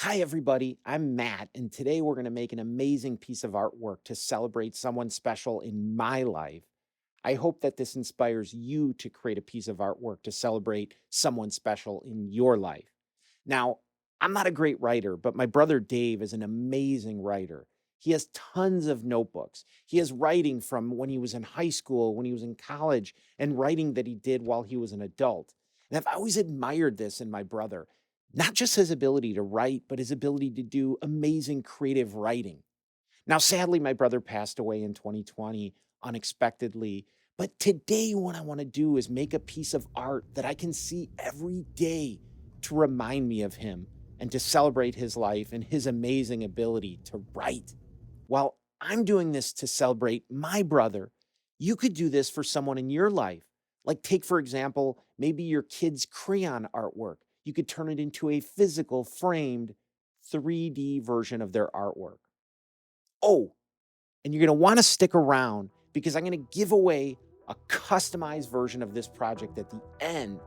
Hi, everybody. I'm Matt, and today we're going to make an amazing piece of artwork to celebrate someone special in my life. I hope that this inspires you to create a piece of artwork to celebrate someone special in your life. Now, I'm not a great writer, but my brother Dave is an amazing writer. He has tons of notebooks. He has writing from when he was in high school, when he was in college, and writing that he did while he was an adult. And I've always admired this in my brother, not just his ability to write, but his ability to do amazing creative writing. Now, sadly, my brother passed away in 2020 unexpectedly. But today, what I want to do is make a piece of art that I can see every day to remind me of him and to celebrate his life and his amazing ability to write. While I'm doing this to celebrate my brother, you could do this for someone in your life. Like, take, for example, maybe your kid's crayon artwork. You could turn it into a physical, framed 3D version of their artwork. Oh, and you're going to want to stick around because I'm going to give away a customized version of this project at the end.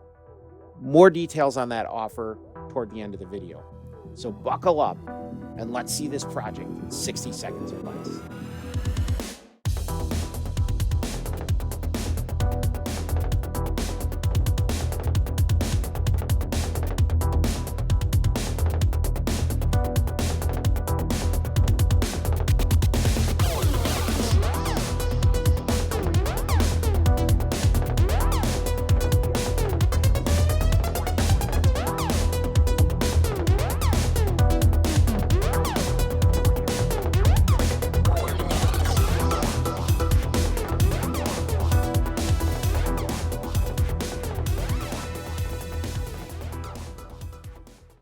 More details on that offer toward the end of the video. So buckle up and let's see this project in 60 seconds or less.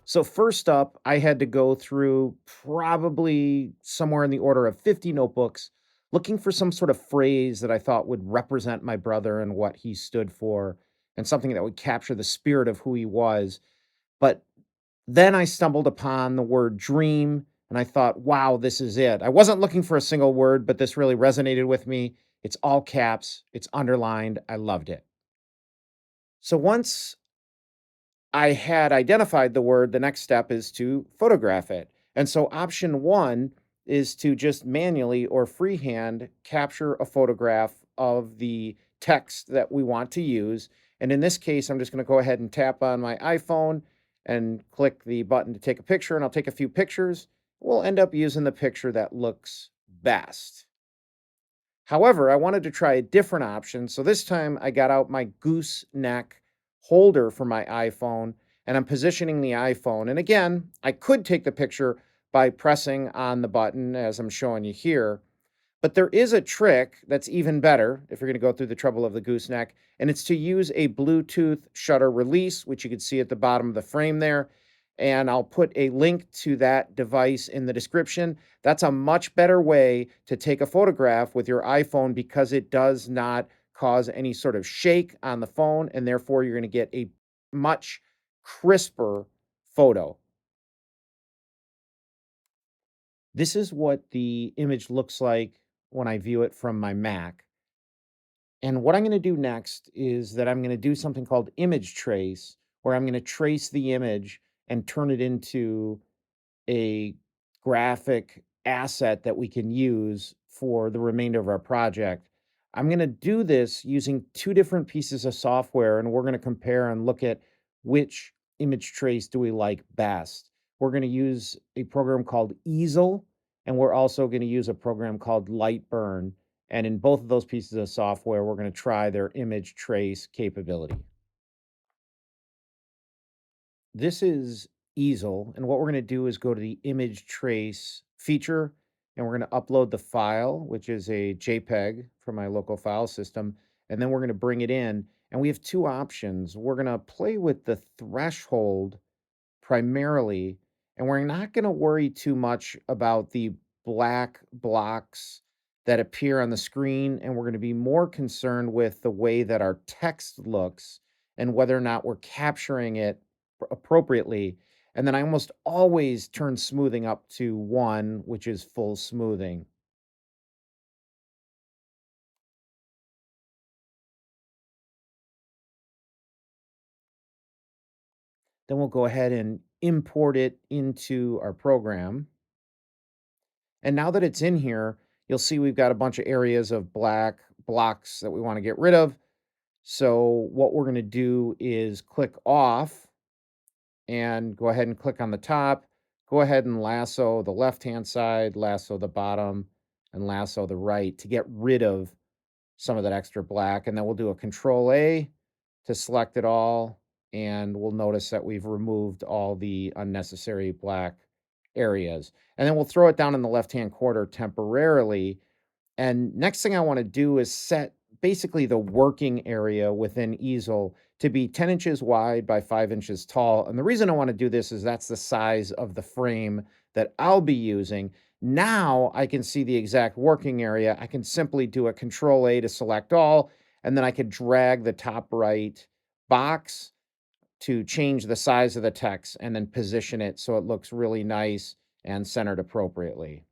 So first up, I had to go through probably somewhere in the order of 50 notebooks looking for some sort of phrase that I thought would represent my brother and what he stood for and something that would capture the spirit of who he was. But then I stumbled upon the word dream and I thought, wow, this is it. I wasn't looking for a single word, but this really resonated with me. It's all caps, it's underlined. I loved it. So once I had identified the word, the next step is to photograph it. And so option one is to just manually or freehand capture a photograph of the text that we want to use. And in this case, I'm just going to go ahead and tap on my iPhone and click the button to take a picture, and I'll take a few pictures. We'll end up using the picture that looks best. However, I wanted to try a different option. So this time I got out my gooseneck holder for my iPhone and I'm positioning the iPhone. And again, I could take the picture by pressing on the button as I'm showing you here. But there is a trick that's even better if you're going to go through the trouble of the gooseneck, and it's to use a Bluetooth shutter release, which you can see at the bottom of the frame there. And I'll put a link to that device in the description. That's a much better way to take a photograph with your iPhone because it does not cause any sort of shake on the phone, and therefore you're going to get a much crisper photo. This is what the image looks like when I view it from my Mac. And what I'm going to do next is that I'm going to do something called image trace, where I'm going to trace the image and turn it into a graphic asset that we can use for the remainder of our project. I'm going to do this using two different pieces of software, and we're going to compare and look at which image trace do we like best. We're going to use a program called Easel, and we're also going to use a program called LightBurn. And in both of those pieces of software, we're going to try their image trace capability. This is Easel, and what we're going to do is go to the image trace feature, and we're going to upload the file, which is a JPEG from my local file system, and then we're going to bring it in, and we have two options. We're going to play with the threshold primarily, and we're not going to worry too much about the black blocks that appear on the screen, and we're going to be more concerned with the way that our text looks and whether or not we're capturing it appropriately. And then I almost always turn smoothing up to 1, which is full smoothing. Then we'll go ahead and import it into our program. And now that it's in here, you'll see we've got a bunch of areas of black blocks that we want to get rid of. So what we're going to do is click off and go ahead and click on the top. Go ahead and lasso the left-hand side, lasso the bottom, and lasso the right to get rid of some of that extra black. And then we'll do a Control A to select it all. And we'll notice that we've removed all the unnecessary black areas. And then we'll throw it down in the left-hand corner temporarily. And next thing I want to do is set basically the working area within Easel to be 10 inches wide by 5 inches tall. And the reason I want to do this is that's the size of the frame that I'll be using. Now I can see the exact working area. I can simply do a Control A to select all, and then I could drag the top right box to change the size of the text and then position it so it looks really nice and centered appropriately.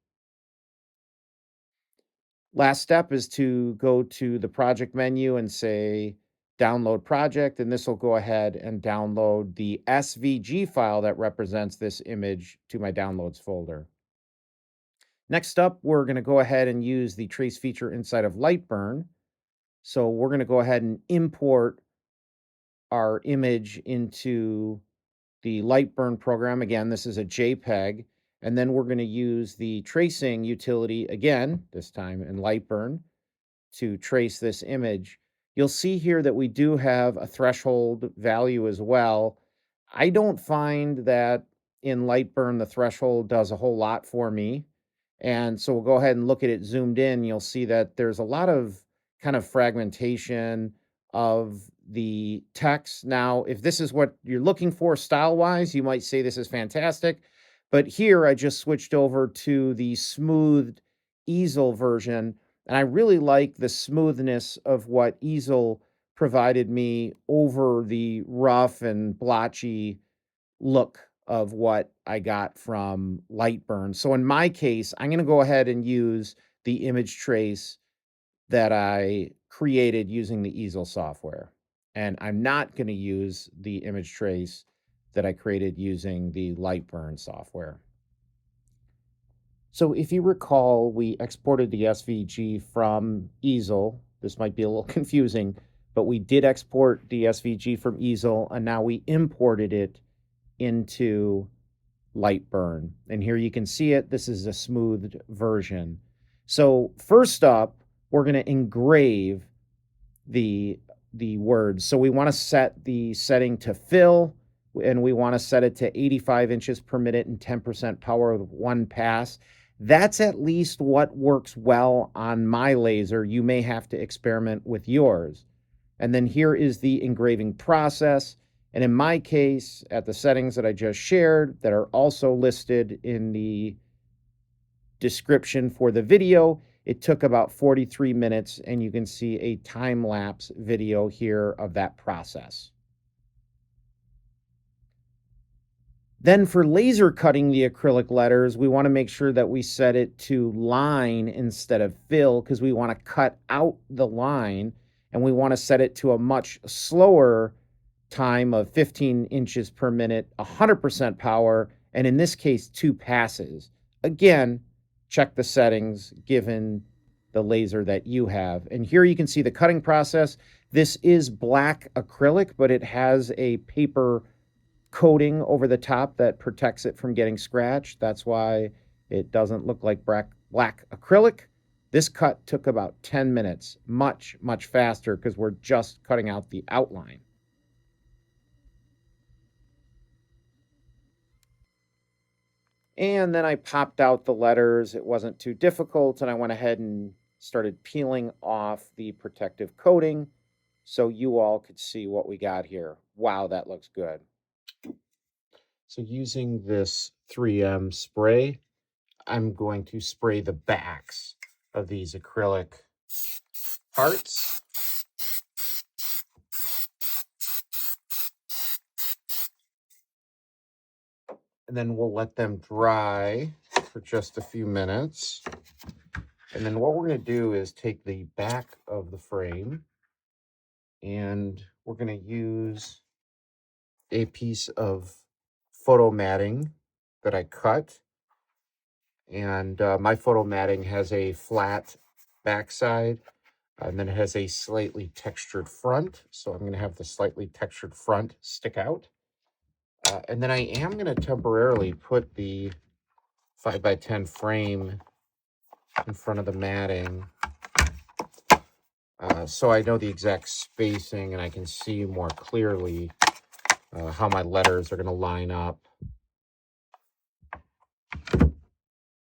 Last step is to go to the project menu and say download project, and this will go ahead and download the SVG file that represents this image to my downloads folder. Next up, we're going to go ahead and use the trace feature inside of LightBurn. So we're going to go ahead and import our image into the LightBurn program. Again, this is a JPEG. And then we're going to use the tracing utility again, this time in LightBurn, to trace this image. You'll see here that we do have a threshold value as well. I don't find that in LightBurn the threshold does a whole lot for me. And so we'll go ahead and look at it zoomed in. You'll see that there's a lot of kind of fragmentation of the text. Now, if this is what you're looking for style-wise, you might say this is fantastic. But here I just switched over to the smoothed Easel version, and I really like the smoothness of what Easel provided me over the rough and blotchy look of what I got from LightBurn. So in my case, I'm going to go ahead and use the image trace that I created using the Easel software. And I'm not going to use the image trace that I created using the LightBurn software. So if you recall, we exported the SVG from Easel. This might be a little confusing, but we did export the SVG from Easel, and now we imported it into LightBurn. And here you can see it. This is a smoothed version. So first up, we're going to engrave the words. So we want to set the setting to fill, and we want to set it to 85 inches per minute and 10% power with one pass. That's at least what works well on my laser. You may have to experiment with yours. And then here is the engraving process. And in my case, at the settings that I just shared that are also listed in the description for the video, it took about 43 minutes, and you can see a time-lapse video here of that process. Then for laser cutting the acrylic letters, we want to make sure that we set it to line instead of fill, because we want to cut out the line, and we want to set it to a much slower time of 15 inches per minute, 100% power, and in this case, 2 passes. Again, check the settings given the laser that you have. And here you can see the cutting process. This is black acrylic, but it has a paper coating over the top that protects it from getting scratched. That's why it doesn't look like black acrylic. This cut took about 10 minutes, much, much faster because we're just cutting out the outline. And then I popped out the letters. It wasn't too difficult, and I went ahead and started peeling off the protective coating so you all could see what we got here. Wow, that looks good. So using this 3M spray, I'm going to spray the backs of these acrylic parts. And then we'll let them dry for just a few minutes. And then what we're going to do is take the back of the frame, and we're going to use a piece of photo matting that I cut. And my photo matting has a flat backside, and then it has a slightly textured front. So I'm going to have the slightly textured front stick out. And then I am going to temporarily put the 5x10 frame in front of the matting, so I know the exact spacing and I can see more clearly how my letters are going to line up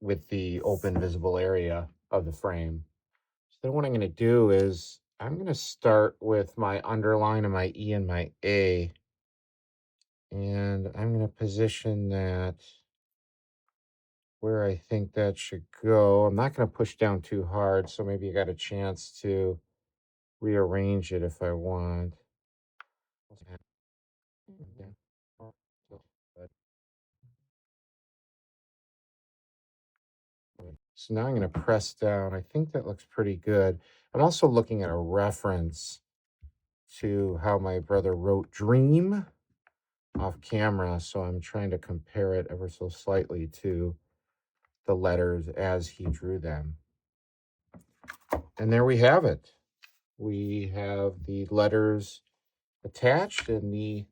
with the open visible area of the frame. So then what I'm going to do is I'm going to start with my underline and my E and my A, and I'm going to position that where I think that should go. I'm not going to push down too hard, so maybe I got a chance to rearrange it if I want. So now I'm going to press down. I think that looks pretty good. I'm also looking at a reference to how my brother wrote dream off camera, so I'm trying to compare it ever so slightly to the letters as he drew them. And there we have it. We have the letters attached, and the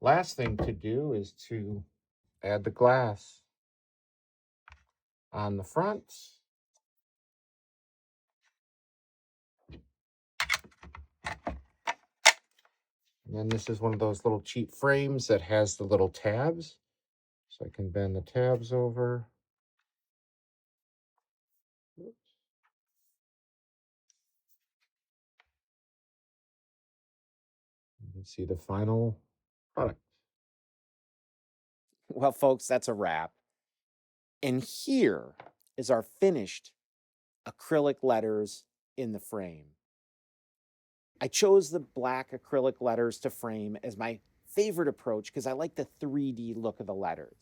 last thing to do is to add the glass on the front. And then this is one of those little cheap frames that has the little tabs. So I can bend the tabs over. Oops. You can see the final product. Well, folks, that's a wrap. And here is our finished acrylic letters in the frame. I chose the black acrylic letters to frame as my favorite approach because I like the 3D look of the letters.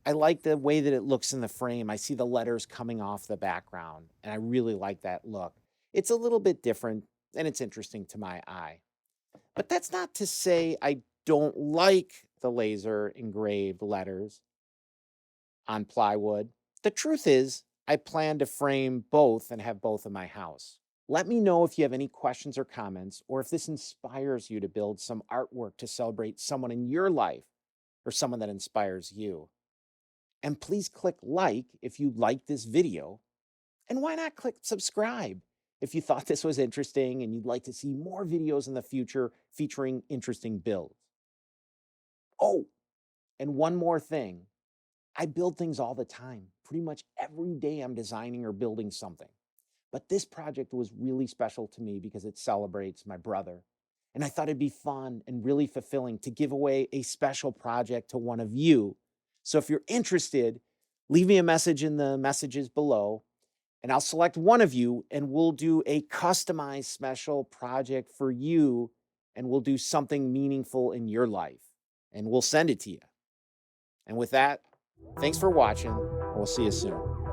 I like the way that it looks in the frame. I see the letters coming off the background, and I really like that look. It's a little bit different, and it's interesting to my eye. But that's not to say I don't like the laser engraved letters on plywood. The truth is, I plan to frame both and have both in my house. Let me know if you have any questions or comments, or if this inspires you to build some artwork to celebrate someone in your life or someone that inspires you. And please click like if you like this video. And why not click subscribe if you thought this was interesting and you'd like to see more videos in the future featuring interesting builds. Oh, and one more thing. I build things all the time. Pretty much every day I'm designing or building something. But this project was really special to me because it celebrates my brother. And I thought it'd be fun and really fulfilling to give away a special project to one of you. So if you're interested, leave me a message in the messages below, and I'll select one of you and we'll do a customized special project for you, and we'll do something meaningful in your life, and we'll send it to you. And with that, thanks for watching, and we'll see you soon.